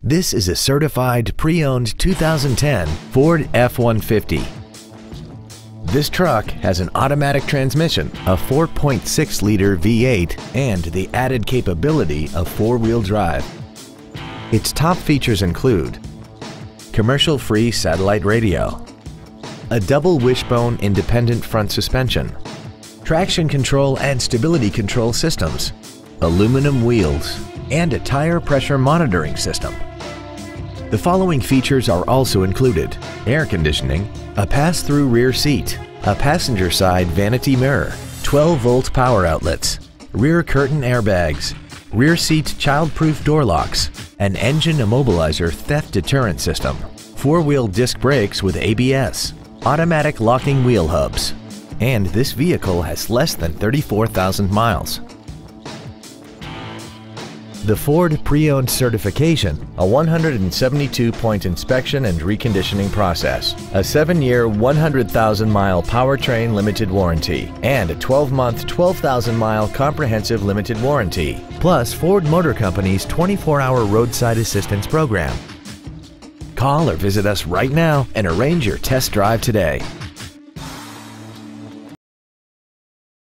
This is a certified pre-owned 2010 Ford F-150. This truck has an automatic transmission, a 4.6-liter V8, and the added capability of four-wheel drive. Its top features include commercial-free satellite radio, a double wishbone independent front suspension, traction control and stability control systems, aluminum wheels, and a tire pressure monitoring system. The following features are also included: air conditioning, a pass-through rear seat, a passenger side vanity mirror, 12-volt power outlets, rear curtain airbags, rear seat child-proof door locks, an engine immobilizer theft deterrent system, four-wheel disc brakes with ABS, automatic locking wheel hubs, and this vehicle has less than 34,000 miles. The Ford Pre-Owned Certification, a 172-point inspection and reconditioning process, a 7-year, 100,000-mile powertrain limited warranty, and a 12-month, 12,000-mile comprehensive limited warranty, plus Ford Motor Company's 24-hour roadside assistance program. Call or visit us right now and arrange your test drive today.